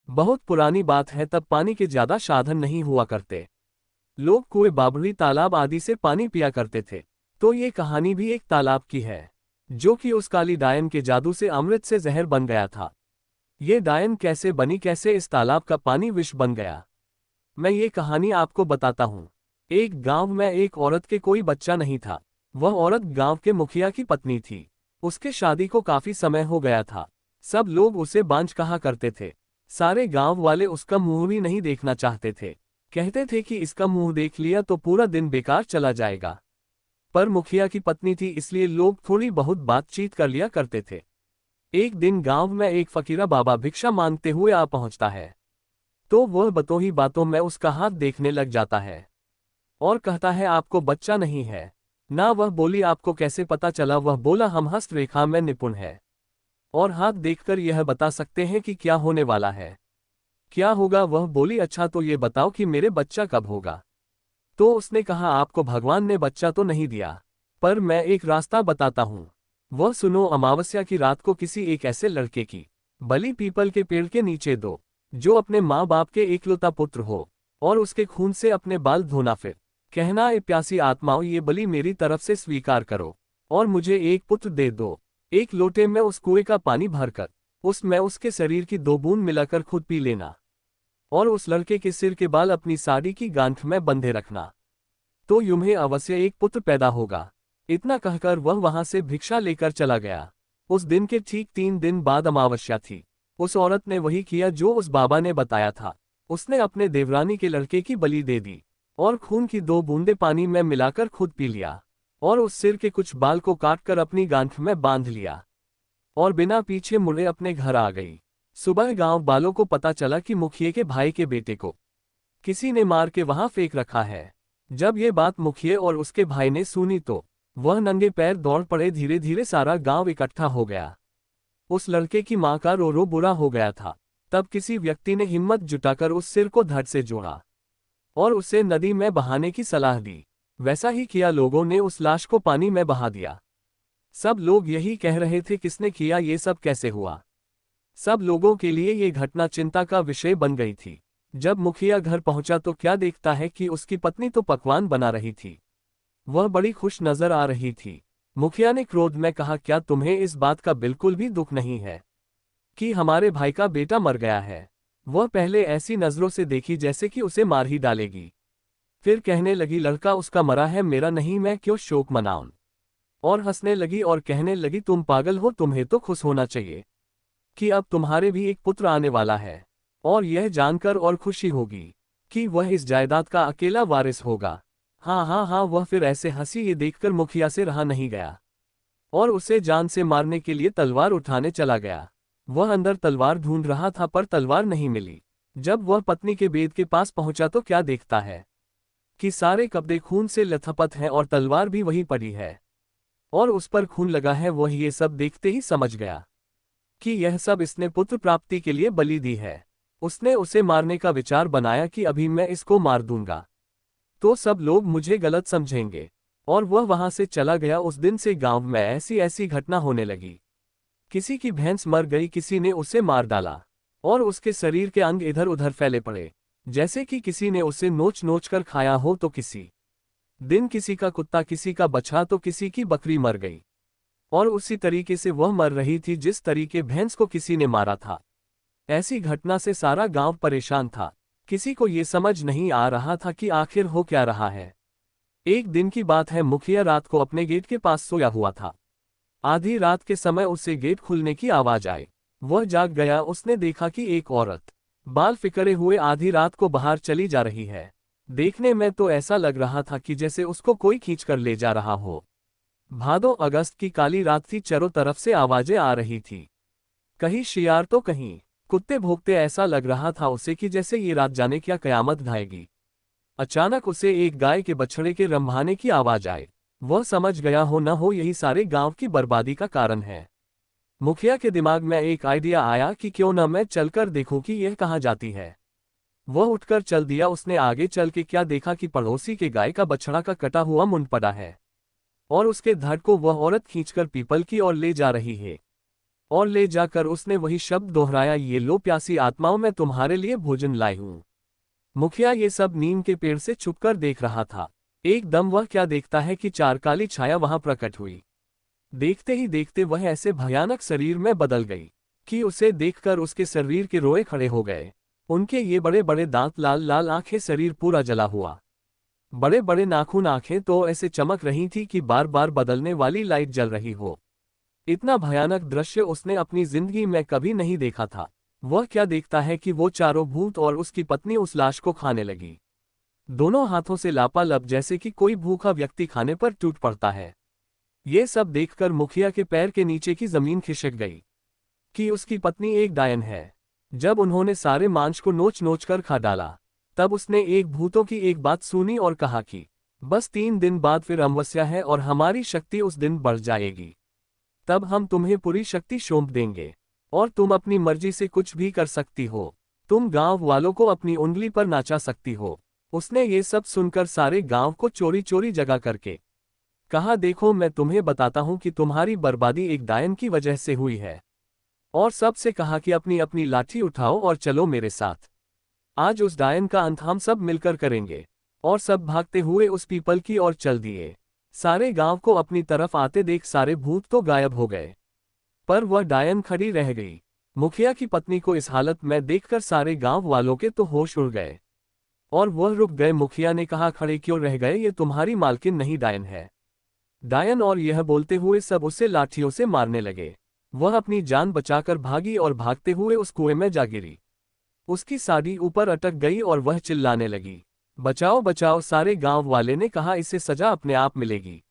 बहुत पुरानी बात है, तब पानी के ज्यादा साधन नहीं हुआ करते। लोग कुएं, बावड़ी, तालाब आदि से पानी पिया करते थे। तो ये कहानी भी एक तालाब की है, जो कि उस काली डायन के जादू से अमृत से जहर बन गया था। ये डायन कैसे बनी, कैसे इस तालाब का पानी विष बन गया, मैं ये कहानी आपको बताता हूँ। एक गांव में एक औरत के कोई बच्चा नहीं था। वह औरत गांव के मुखिया की पत्नी थी। उसके शादी को काफी समय हो गया था। सब लोग उसे बांझ कहा करते थे। सारे गांव वाले उसका मुंह भी नहीं देखना चाहते थे। कहते थे कि इसका मुंह देख लिया तो पूरा दिन बेकार चला जाएगा। पर मुखिया की पत्नी थी, इसलिए लोग थोड़ी बहुत बातचीत कर लिया करते थे। एक दिन गांव में एक फकीरा बाबा भिक्षा मांगते हुए आ पहुंचता है। तो वह बातों ही बातों में उसका हाथ देखने लग जाता है और कहता है, आपको बच्चा नहीं है ना। वह बोली, आपको कैसे पता चला? वह बोला, हम हस्तरेखा में निपुण है और हाथ देखकर यह बता सकते हैं कि क्या होने वाला है, क्या होगा। वह बोली, अच्छा तो ये बताओ कि मेरे बच्चा कब होगा। तो उसने कहा, आपको भगवान ने बच्चा तो नहीं दिया, पर मैं एक रास्ता बताता हूँ। वह सुनो, अमावस्या की रात को किसी एक ऐसे लड़के की बलि पीपल के पेड़ के नीचे दो, जो अपने माँ बाप के एकलौता पुत्र हो, और उसके खून से अपने बाल धोना। फिर कहना, ए प्यासी आत्माओं, ये बलि मेरी तरफ से स्वीकार करो और मुझे एक पुत्र दे दो। एक लोटे में उस कुएं का पानी भरकर उसमें उसके शरीर की 2 बूंद मिलाकर खुद पी लेना और उस लड़के के सिर के बाल अपनी साड़ी की गांठ में बंधे रखना, तो तुम्हें अवश्य एक पुत्र पैदा होगा। इतना कहकर वह वहां से भिक्षा लेकर चला गया। उस दिन के ठीक 3 दिन बाद अमावस्या थी। उस औरत ने वही किया जो उस बाबा ने बताया था। उसने अपने देवरानी के लड़के की बलि दे दी और खून की 2 बूंदें पानी में मिलाकर खुद पी लिया और उस सिर के कुछ बाल को काटकर अपनी गांठ में बांध लिया और बिना पीछे मुड़े अपने घर आ गई। सुबह गांव वालों को पता चला कि मुखिए के भाई के बेटे को किसी ने मार के वहां फेंक रखा है। जब ये बात मुखिए और उसके भाई ने सुनी तो वह नंगे पैर दौड़ पड़े। धीरे धीरे सारा गांव इकट्ठा हो गया। उस लड़के की मां का रो रो बुरा हो गया था। तब किसी व्यक्ति ने हिम्मत जुटाकर उस सिर को धड़ से जोड़ा और उसे नदी में बहाने की सलाह दी। वैसा ही किया, लोगों ने उस लाश को पानी में बहा दिया। सब लोग यही कह रहे थे, किसने किया, ये सब कैसे हुआ। सब लोगों के लिए ये घटना चिंता का विषय बन गई थी। जब मुखिया घर पहुंचा तो क्या देखता है कि उसकी पत्नी तो पकवान बना रही थी। वह बड़ी खुश नजर आ रही थी। मुखिया ने क्रोध में कहा, क्या तुम्हें इस बात का बिल्कुल भी दुख नहीं है कि हमारे भाई का बेटा मर गया है। वह पहले ऐसी नजरों से देखी जैसे कि उसे मार ही डालेगी। फिर कहने लगी, लड़का उसका मरा है, मेरा नहीं, मैं क्यों शोक मनाऊं। और हंसने लगी और कहने लगी, तुम पागल हो, तुम्हें तो खुश होना चाहिए कि अब तुम्हारे भी एक पुत्र आने वाला है, और यह जानकर और खुशी होगी कि वह इस जायदाद का अकेला वारिस होगा। हाँ हाँ हाँ, वह फिर ऐसे हंसी। ये देखकर मुखिया से रहा नहीं गया और उसे जान से मारने के लिए तलवार उठाने चला गया। वह अंदर तलवार ढूंढ रहा था पर तलवार नहीं मिली। जब वह पत्नी के बेद के पास पहुंचा तो क्या देखता है कि सारे कपड़े खून से लथपथ हैं और तलवार भी वहीं पड़ी है और उस पर खून लगा है। वह ये सब देखते ही समझ गया कि यह सब इसने पुत्र प्राप्ति के लिए बलि दी है। उसने उसे मारने का विचार बनाया कि अभी मैं इसको मार दूंगा तो सब लोग मुझे गलत समझेंगे, और वह वहां से चला गया। उस दिन से गांव में ऐसी ऐसी घटना होने लगी। किसी की भैंस मर गई, किसी ने उसे मार डाला और उसके शरीर के अंग इधर उधर फैले पड़े, जैसे कि किसी ने उसे नोच नोच कर खाया हो। तो किसी दिन किसी का कुत्ता, किसी का बछड़ा, तो किसी की बकरी मर गई और उसी तरीके से वह मर रही थी जिस तरीके भैंस को किसी ने मारा था। ऐसी घटना से सारा गांव परेशान था। किसी को ये समझ नहीं आ रहा था कि आखिर हो क्या रहा है। एक दिन की बात है, मुखिया रात को अपने गेट के पास सोया हुआ था। आधी रात के समय उसे गेट खुलने की आवाज आई। वह जाग गया। उसने देखा कि एक औरत बाल फिकरे हुए आधी रात को बाहर चली जा रही है। देखने में तो ऐसा लग रहा था कि जैसे उसको कोई खींचकर ले जा रहा हो। भादो अगस्त की काली रात थी, चारों तरफ से आवाजें आ रही थी। कहीं शियार तो कहीं कुत्ते भौंकते। ऐसा लग रहा था उसे कि जैसे ये रात जाने क्या कयामत ढाएगी। अचानक उसे एक गाय के बछड़े के रंभाने की आवाज आई। वह समझ गया, हो न हो यही सारे गांव की बर्बादी का कारण है। मुखिया के दिमाग में एक आइडिया आया कि क्यों न मैं चलकर देखूं कि यह कहाँ जाती है। वह उठकर चल दिया। उसने आगे चल के क्या देखा कि पड़ोसी के गाय का बछड़ा का कटा हुआ मुंड पड़ा है और उसके धड़ को वह औरत खींचकर पीपल की ओर ले जा रही है। और ले जाकर उसने वही शब्द दोहराया, ये लो प्यासी आत्माओं, मैं तुम्हारे लिए भोजन लाई हूं। मुखिया ये सब नीम के पेड़ से छुपकर देख रहा था। एकदम वह क्या देखता है कि चार काली छाया वहां प्रकट हुई। देखते ही देखते वह ऐसे भयानक शरीर में बदल गई कि उसे देखकर उसके शरीर के रोए खड़े हो गए। उनके ये बड़े बड़े दांत, लाल लाल आंखें, शरीर पूरा जला हुआ, बड़े बड़े नाखून, आंखें तो ऐसे चमक रही थी कि बार बार बदलने वाली लाइट जल रही हो। इतना भयानक दृश्य उसने अपनी जिंदगी में कभी नहीं देखा था। वह क्या देखता है कि वो चारों भूत और उसकी पत्नी उस लाश को खाने लगी, दोनों हाथों से लापालब, जैसे कि कोई भूखा व्यक्ति खाने पर टूट पड़ता है। ये सब देखकर मुखिया के पैर के नीचे की जमीन खिसक गई कि उसकी पत्नी एक डायन है। जब उन्होंने सारे मांस को नोच नोच कर खा डाला, तब उसने एक भूतों की एक बात सुनी और कहा कि बस 3 दिन बाद फिर अमावस्या है और हमारी शक्ति उस दिन बढ़ जाएगी। तब हम तुम्हें पूरी शक्ति सौंप देंगे और तुम अपनी मर्जी से कुछ भी कर सकती हो। तुम गांव वालों को अपनी उंगली पर नाचा सकती हो। उसने ये सब सुनकर सारे गांव को चोरी चोरी जगा करके कहा, देखो मैं तुम्हें बताता हूं कि तुम्हारी बर्बादी एक डायन की वजह से हुई है। और सबसे कहा कि अपनी अपनी लाठी उठाओ और चलो मेरे साथ। आज उस डायन का अंत हम सब मिलकर करेंगे। और सब भागते हुए उस पीपल की ओर चल दिए। सारे गांव को अपनी तरफ आते देख सारे भूत तो गायब हो गए, पर वह डायन खड़ी रह गई। मुखिया की पत्नी को इस हालत में देखकर सारे गांव वालों के तो होश उड़ गए और वह रुक गए। मुखिया ने कहा, खड़े क्यों रह गए, ये तुम्हारी मालकिन नहीं डायन है। डायन और यह बोलते हुए सब उसे लाठियों से मारने लगे। वह अपनी जान बचाकर भागी और भागते हुए उस कुएं में जा गिरी। उसकी साड़ी ऊपर अटक गई और वह चिल्लाने लगी, बचाओ बचाओ। सारे गांव वाले ने कहा, इसे सजा अपने आप मिलेगी,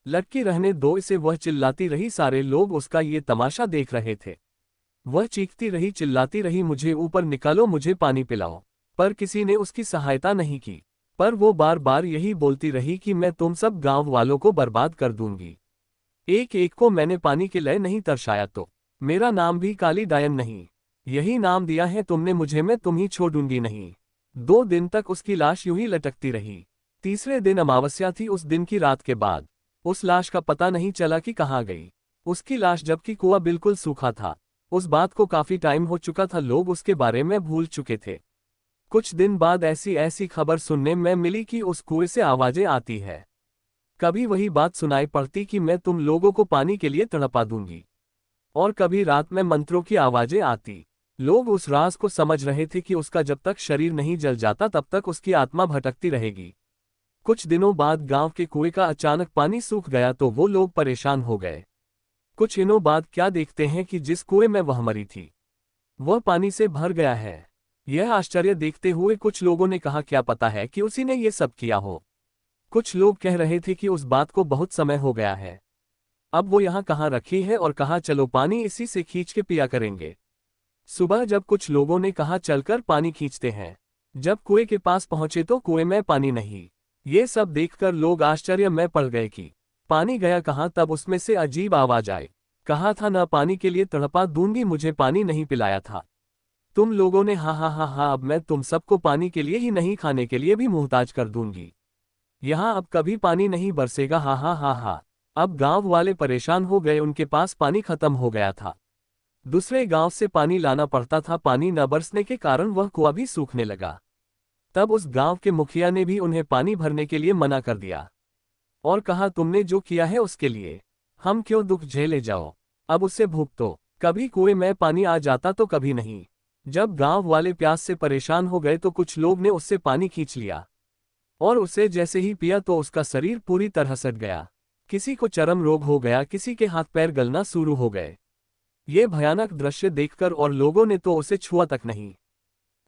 लटकी रहने दो इसे। वह चिल्लाती रही, सारे लोग उसका ये तमाशा देख रहे थे। वह चीखती रही, चिल्लाती रही, मुझे ऊपर निकालो, मुझे पानी पिलाओ। पर किसी ने उसकी सहायता नहीं की। पर वो बार बार यही बोलती रही कि मैं तुम सब गांव वालों को बर्बाद कर दूंगी। एक एक को मैंने पानी के लिए नहीं तरसाया तो मेरा नाम भी काली डायन नहीं, यही नाम दिया है तुमने मुझे, मैं तुम्हें छोड़ूंगी नहीं। 2 दिन तक उसकी लाश यूं ही लटकती रही। तीसरे दिन अमावस्या थी। उस दिन की रात के बाद उस लाश का पता नहीं चला कि कहाँ गई। उसकी लाश, जबकि कुआं बिल्कुल सूखा था, उस बात को काफी टाइम हो चुका था, लोग उसके बारे में भूल चुके थे। कुछ दिन बाद ऐसी ऐसी खबर सुनने में मिली कि उस कुएं से आवाजें आती है। कभी वही बात सुनाई पड़ती कि मैं तुम लोगों को पानी के लिए तड़पा दूंगी, और कभी रात में मंत्रों की आवाजें आती। लोग उस राज को समझ रहे थे कि उसका जब तक शरीर नहीं जल जाता तब तक उसकी आत्मा भटकती रहेगी। कुछ दिनों बाद गांव के कुएं का अचानक पानी सूख गया तो वो लोग परेशान हो गए। कुछ दिनों बाद क्या देखते हैं कि जिस कुएं में वह मरी थी वह पानी से भर गया है। यह आश्चर्य देखते हुए कुछ लोगों ने कहा, क्या पता है कि उसी ने ये सब किया हो। कुछ लोग कह रहे थे कि उस बात को बहुत समय हो गया है, अब वो यहाँ कहाँ रखी है, और कहा चलो पानी इसी से खींच के पिया करेंगे। सुबह जब कुछ लोगों ने कहा चलकर पानी खींचते हैं, जब कुएं के पास पहुंचे तो कुएं में पानी नहीं। ये सब देखकर लोग आश्चर्य में पड़ गए कि पानी गया कहाँ। तब उसमें से अजीब आवाज आई, कहा था न पानी के लिए तड़पा दूंगी, मुझे पानी नहीं पिलाया था तुम लोगों ने। हाँ हाँ हाँ हाँ, अब मैं तुम सबको पानी के लिए ही नहीं खाने के लिए भी मुहताज कर दूंगी। यहाँ अब कभी पानी नहीं बरसेगा। हाँ हाँ हाँ हाँ। अब गांव वाले परेशान हो गए, उनके पास पानी खत्म हो गया था, दूसरे गांव से पानी लाना पड़ता था। पानी न बरसने के कारण वह कुआं भी सूखने लगा। तब उस गांव के मुखिया ने भी उन्हें पानी भरने के लिए मना कर दिया और कहा, तुमने जो किया है उसके लिए हम क्यों दुख झेले जाओ, अब उससे भुगतो। कभी कुएं में पानी आ जाता तो कभी नहीं। जब गांव वाले प्यास से परेशान हो गए तो कुछ लोग ने उससे पानी खींच लिया और उसे जैसे ही पिया तो उसका शरीर पूरी तरह सट गया। किसी को चर्म रोग हो गया, किसी के हाथ पैर गलना शुरू हो गए। ये भयानक दृश्य देखकर और लोगों ने तो उसे छुआ तक नहीं।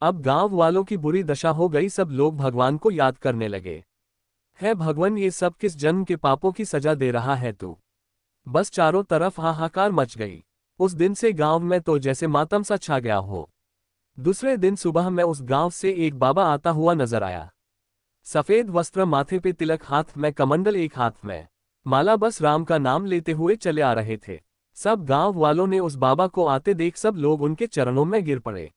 अब गांव वालों की बुरी दशा हो गई। सब लोग भगवान को याद करने लगे, है भगवान ये सब किस जन्म के पापों की सजा दे रहा है तू। बस चारों तरफ हाहाकार मच गई। उस दिन से गांव में तो जैसे मातम सा छा गया हो। दूसरे दिन सुबह में उस गांव से एक बाबा आता हुआ नजर आया। सफेद वस्त्र, माथे पे तिलक, हाथ में कमंडल, एक हाथ में माला, बस राम का नाम लेते हुए चले आ रहे थे। सब गांव वालों ने उस बाबा को आते देख सब लोग उनके चरणों में गिर पड़े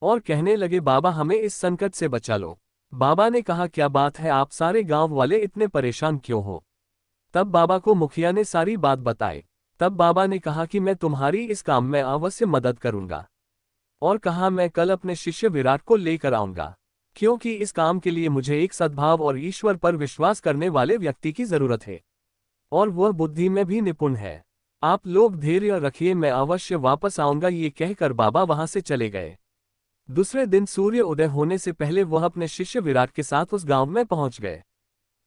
और कहने लगे, बाबा हमें इस संकट से बचा लो। बाबा ने कहा, क्या बात है, आप सारे गांव वाले इतने परेशान क्यों हो। तब बाबा को मुखिया ने सारी बात बताई। तब बाबा ने कहा कि मैं तुम्हारी इस काम में अवश्य मदद करूंगा, और कहा मैं कल अपने शिष्य विराट को लेकर आऊंगा, क्योंकि इस काम के लिए मुझे एक सद्भाव और ईश्वर पर विश्वास करने वाले व्यक्ति की जरूरत है, और वह बुद्धि में भी निपुण है। आप लोग धैर्य रखिए, मैं अवश्य वापस आऊंगा। ये कहकर बाबा वहां से चले गए। दूसरे दिन सूर्य उदय होने से पहले वह अपने शिष्य विराट के साथ उस गांव में पहुंच गए।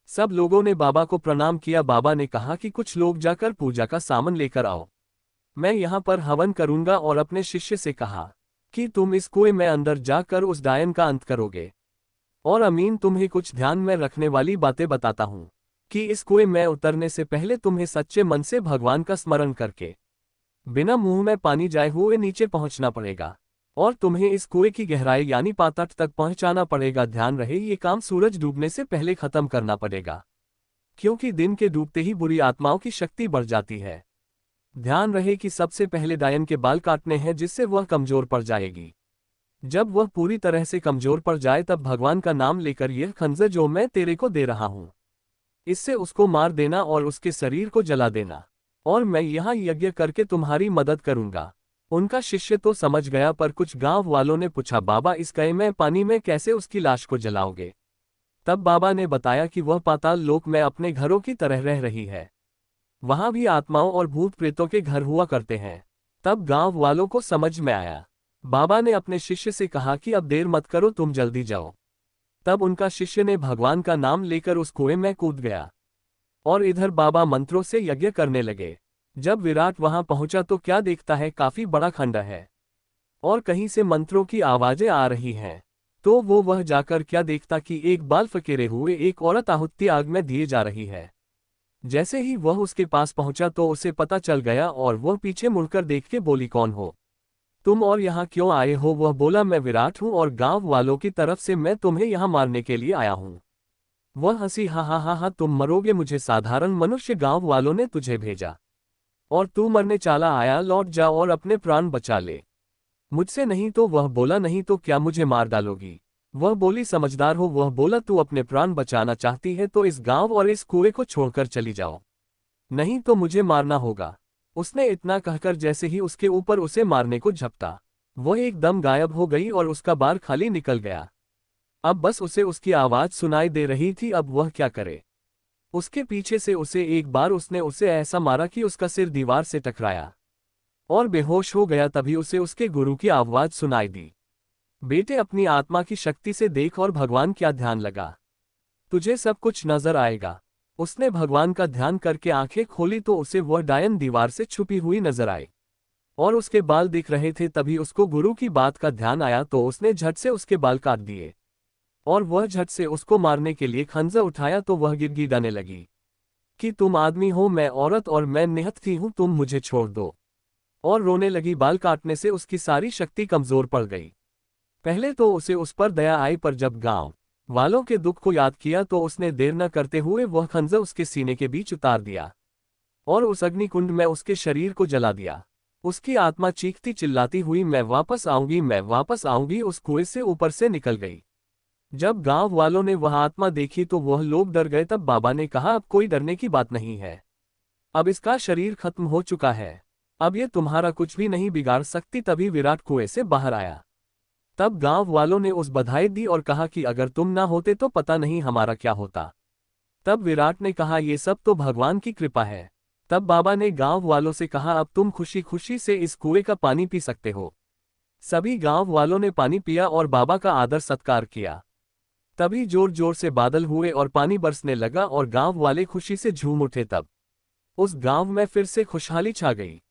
सब लोगों ने बाबा को प्रणाम किया। बाबा ने कहा कि कुछ लोग जाकर पूजा का सामान लेकर आओ, मैं यहाँ पर हवन करूंगा, और अपने शिष्य से कहा कि तुम इस कुएं में अंदर जाकर उस डायन का अंत करोगे। और अमीन, तुम्हें कुछ ध्यान में रखने वाली बातें बताता हूं कि इस कुएं में उतरने से पहले तुम्हें सच्चे मन से भगवान का स्मरण करके बिना मुंह में पानी जाए हुए नीचे पहुंचना पड़ेगा, और तुम्हें इस कुएं की गहराई यानी पाताल तक पहुंचाना पड़ेगा। ध्यान रहे, ये काम सूरज डूबने से पहले खत्म करना पड़ेगा, क्योंकि दिन के डूबते ही बुरी आत्माओं की शक्ति बढ़ जाती है। ध्यान रहे कि सबसे पहले डायन के बाल काटने हैं, जिससे वह कमजोर पड़ जाएगी। जब वह पूरी तरह से कमजोर पड़ जाए तब भगवान का नाम लेकर यह खंजर जो मैं तेरे को दे रहा हूं, इससे उसको मार देना और उसके शरीर को जला देना, और मैं यहाँ यज्ञ करके तुम्हारी मदद करूंगा। उनका शिष्य तो समझ गया, पर कुछ गांव वालों ने पूछा, बाबा इस कुएं में पानी में कैसे उसकी लाश को जलाओगे? तब बाबा ने बताया कि वह पाताल लोक में अपने घरों की तरह रह रही है, वहां भी आत्माओं और भूत प्रेतों के घर हुआ करते हैं। तब गांव वालों को समझ में आया। बाबा ने अपने शिष्य से कहा कि अब देर मत करो, तुम जल्दी जाओ। तब उनका शिष्य ने भगवान का नाम लेकर उस कुएं में कूद गया, और इधर बाबा मंत्रों से यज्ञ करने लगे। जब विराट वहां पहुंचा तो क्या देखता है, काफी बड़ा खंड है और कहीं से मंत्रों की आवाजें आ रही हैं। तो वह जाकर क्या देखता कि एक बाल फकीरे हुए एक औरत आहुति आग में दिए जा रही है। जैसे ही वह उसके पास पहुंचा तो उसे पता चल गया, और वह पीछे मुड़कर देख के बोली, कौन हो तुम और यहाँ क्यों आए हो? वह बोला, मैं विराट हूँ, और गांव वालों की तरफ से मैं तुम्हें यहाँ मारने के लिए आया हूँ। वह हंसी, हा हा हा हा, तुम मरोगे, मुझे साधारण मनुष्य गांव वालों ने तुझे भेजा, और तू मरने चाला आया, लौट जा और अपने प्राण बचा ले, मुझसे नहीं। तो वह बोला, नहीं तो क्या मुझे मार डालोगी? वह बोली, समझदार हो। वह बोला, तू अपने प्राण बचाना चाहती है तो इस गांव और इस कुएं को छोड़कर चली जाओ, नहीं तो मुझे मारना होगा। उसने इतना कहकर जैसे ही उसके ऊपर उसे मारने को झपटा, वह एकदम गायब हो गई और उसका बार खाली निकल गया। अब बस उसे उसकी आवाज सुनाई दे रही थी। अब वह क्या करे? उसके पीछे से उसे एक बार उसने उसे ऐसा मारा कि उसका सिर दीवार से टकराया और बेहोश हो गया। तभी उसे उसके गुरु की आवाज सुनाई दी, बेटे अपनी आत्मा की शक्ति से देख और भगवान क्या ध्यान लगा, तुझे सब कुछ नजर आएगा। उसने भगवान का ध्यान करके आंखें खोली तो उसे वह डायन दीवार से छुपी हुई नजर आई, और उसके बाल दिख रहे थे। तभी उसको गुरु की बात का ध्यान आया तो उसने झट से उसके बाल काट दिए, और वह झट से उसको मारने के लिए खंजर उठाया तो वह गिड़गिड़ाने लगी कि तुम आदमी हो, मैं औरत, और मैं निहत्थी हूं, तुम मुझे छोड़ दो, और रोने लगी। बाल काटने से उसकी सारी शक्ति कमजोर पड़ गई। पहले तो उसे उस पर दया आई, पर जब गांव वालों के दुख को याद किया तो उसने देर न करते हुए वह खंजर उसके सीने के बीच उतार दिया और उस अग्निकुंड में उसके शरीर को जला दिया। उसकी आत्मा चीखती चिल्लाती हुई, मैं वापस आऊंगी, मैं वापस आऊंगी, उस कुएं से ऊपर से निकल गई। जब गांव वालों ने वह आत्मा देखी तो वह लोग डर गए। तब बाबा ने कहा, अब कोई डरने की बात नहीं है, अब इसका शरीर खत्म हो चुका है, अब ये तुम्हारा कुछ भी नहीं बिगाड़ सकती। तभी विराट कुएं से बाहर आया। तब गांव वालों ने उस बधाई दी और कहा कि अगर तुम ना होते तो पता नहीं हमारा क्या होता। तब विराट ने कहा, ये सब तो भगवान की कृपा है। तब बाबा ने गांव वालों से कहा, अब तुम खुशी खुशी से इस कुएं का पानी पी सकते हो। सभी गांव वालों ने पानी पिया और बाबा का आदर सत्कार किया। तभी जोर जोर से बादल हुए और पानी बरसने लगा और गांव वाले खुशी से झूम उठे। तब उस गांव में फिर से खुशहाली छा गई।